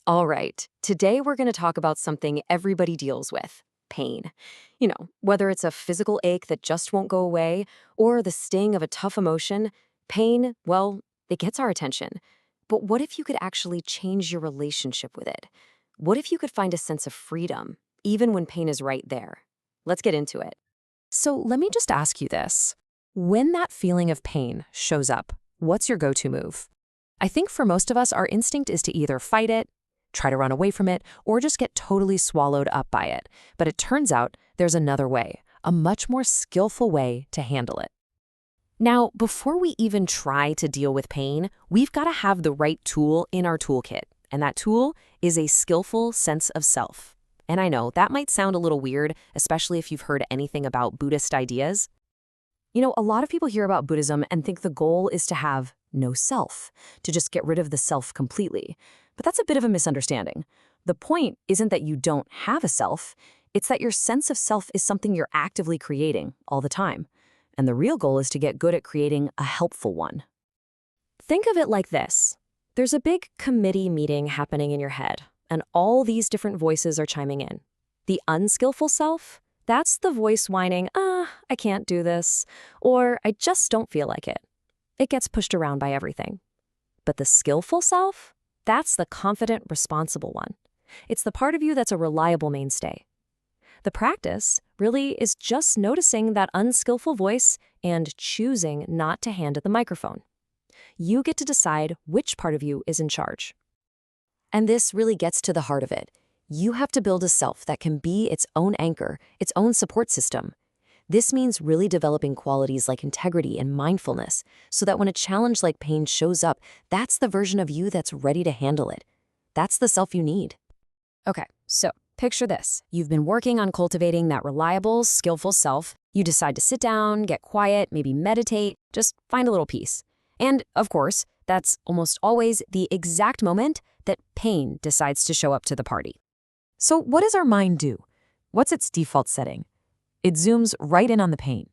All right, today we're going to talk about something everybody deals with: pain. Whether it's a physical ache that just won't go away or the sting of a tough emotion, pain, well, it gets our attention. But what if you could actually change your relationship with it? What if you could find a sense of freedom, even when pain is right there? Let's get into it. So let me just ask you this. When that feeling of pain shows up, what's your go-to move? I think for most of us, our instinct is to either fight it, try to run away from it, or just get totally swallowed up by it. But it turns out there's another way, a much more skillful way to handle it. Now, before we even try to deal with pain, we've got to have the right tool in our toolkit. And that tool is a skillful sense of self. And I know that might sound a little weird, especially if you've heard anything about Buddhist ideas. A lot of people hear about Buddhism and think the goal is to have no self, to just get rid of the self completely. But that's a bit of a misunderstanding. The point isn't that you don't have a self, it's that your sense of self is something you're actively creating all the time. And the real goal is to get good at creating a helpful one. Think of it like this. There's a big committee meeting happening in your head, and all these different voices are chiming in. The unskillful self? That's the voice whining, I can't do this, or I just don't feel like it. It gets pushed around by everything. But the skillful self? That's the confident, responsible one. It's the part of you that's a reliable mainstay. The practice really is just noticing that unskillful voice and choosing not to hand it the microphone. You get to decide which part of you is in charge. And this really gets to the heart of it. You have to build a self that can be its own anchor, its own support system. This means really developing qualities like integrity and mindfulness, so that when a challenge like pain shows up, that's the version of you that's ready to handle it. That's the self you need. Okay, so picture this. You've been working on cultivating that reliable, skillful self. You decide to sit down, get quiet, maybe meditate, just find a little peace. And, of course, that's almost always the exact moment that pain decides to show up to the party. So what does our mind do? What's its default setting? It zooms right in on the pain.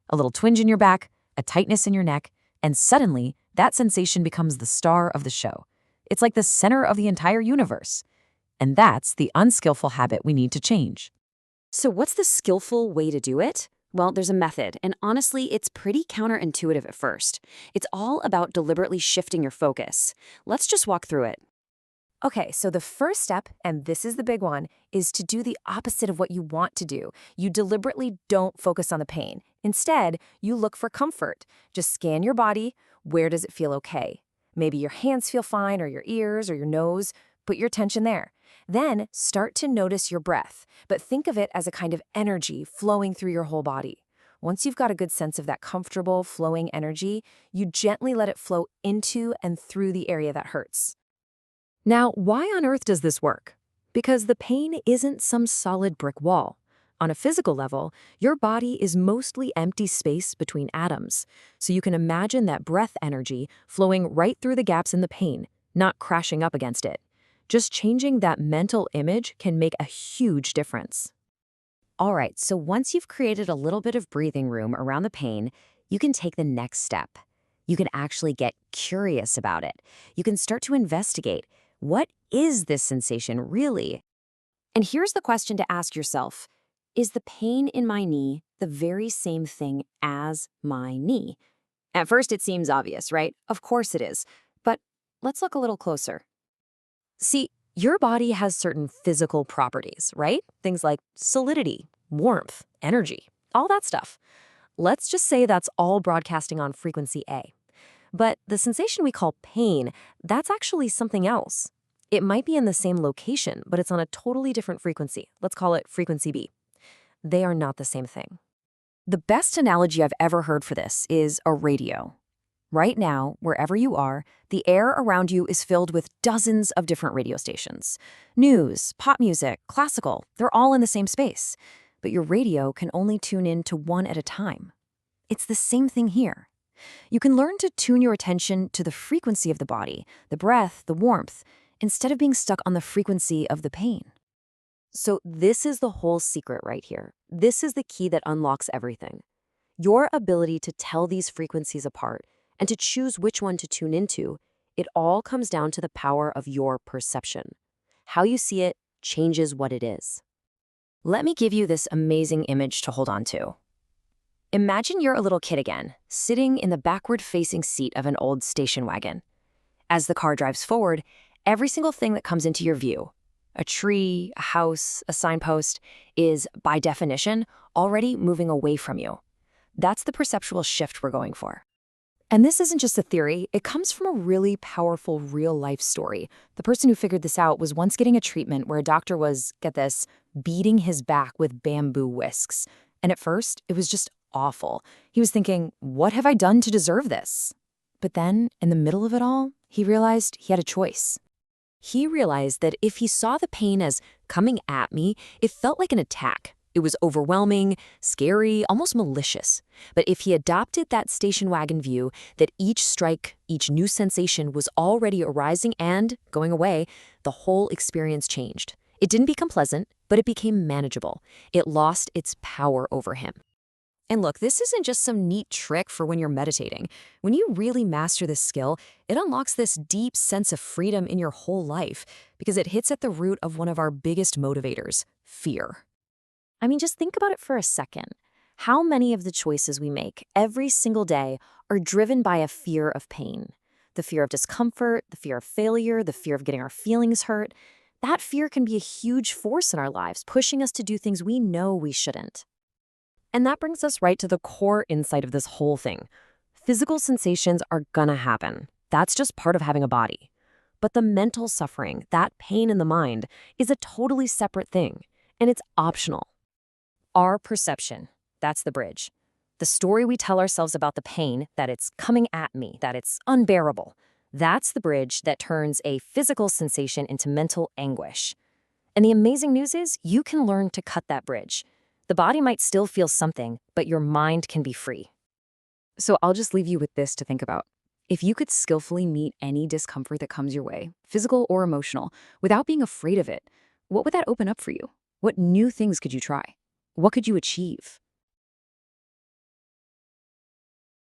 A little twinge in your back, a tightness in your neck, and suddenly that sensation becomes the star of the show. It's like the center of the entire universe. And that's the unskillful habit we need to change. So what's the skillful way to do it? Well, there's a method, and honestly, it's pretty counterintuitive at first. It's all about deliberately shifting your focus. Let's just walk through it. Okay, so the first step, and this is the big one, is to do the opposite of what you want to do. You deliberately don't focus on the pain. Instead, you look for comfort. Just scan your body. Where does it feel okay? Maybe your hands feel fine, or your ears, or your nose. Put your attention there. Then start to notice your breath, but think of it as a kind of energy flowing through your whole body. Once you've got a good sense of that comfortable, flowing energy, you gently let it flow into and through the area that hurts. Now, why on earth does this work? Because the pain isn't some solid brick wall. On a physical level, your body is mostly empty space between atoms. So you can imagine that breath energy flowing right through the gaps in the pain, not crashing up against it. Just changing that mental image can make a huge difference. All right, so once you've created a little bit of breathing room around the pain, you can take the next step. You can actually get curious about it. You can start to investigate. What is this sensation really? And here's the question to ask yourself. Is the pain in my knee the very same thing as my knee? At first, it seems obvious, right? Of course it is. But let's look a little closer. See, your body has certain physical properties, right? Things like solidity, warmth, energy, all that stuff. Let's just say that's all broadcasting on frequency A. But the sensation we call pain, that's actually something else. It might be in the same location, but it's on a totally different frequency. Let's call it frequency B. They are not the same thing. The best analogy I've ever heard for this is a radio. Right now, wherever you are, the air around you is filled with dozens of different radio stations. News, pop music, classical, they're all in the same space. But your radio can only tune in to one at a time. It's the same thing here. You can learn to tune your attention to the frequency of the body, the breath, the warmth, instead of being stuck on the frequency of the pain. So this is the whole secret right here. This is the key that unlocks everything. Your ability to tell these frequencies apart and to choose which one to tune into, it all comes down to the power of your perception. How you see it changes what it is. Let me give you this amazing image to hold on to. Imagine you're a little kid again, sitting in the backward-facing seat of an old station wagon. As the car drives forward, every single thing that comes into your view, a tree, a house, a signpost, is, by definition, already moving away from you. That's the perceptual shift we're going for. And this isn't just a theory, it comes from a really powerful real-life story. The person who figured this out was once getting a treatment where a doctor was, get this, beating his back with bamboo whisks. And at first, it was just awful. He was thinking, what have I done to deserve this? But then, in the middle of it all, he realized he had a choice. He realized that if he saw the pain as coming at me, it felt like an attack. It was overwhelming, scary, almost malicious. But if he adopted that station wagon view, that each strike, each new sensation was already arising and going away, the whole experience changed. It didn't become pleasant, but it became manageable. It lost its power over him. And look, this isn't just some neat trick for when you're meditating. When you really master this skill, it unlocks this deep sense of freedom in your whole life because it hits at the root of one of our biggest motivators, fear. I mean, just think about it for a second. How many of the choices we make every single day are driven by a fear of pain? The fear of discomfort, the fear of failure, the fear of getting our feelings hurt. That fear can be a huge force in our lives, pushing us to do things we know we shouldn't. And that brings us right to the core insight of this whole thing. Physical sensations are gonna happen. That's just part of having a body. But the mental suffering, that pain in the mind, is a totally separate thing, and it's optional. Our perception, that's the bridge. The story we tell ourselves about the pain, that it's coming at me, that it's unbearable, that's the bridge that turns a physical sensation into mental anguish. And the amazing news is you can learn to cut that bridge. The body might still feel something, but your mind can be free. So I'll just leave you with this to think about. If you could skillfully meet any discomfort that comes your way, physical or emotional, without being afraid of it, what would that open up for you? What new things could you try? What could you achieve?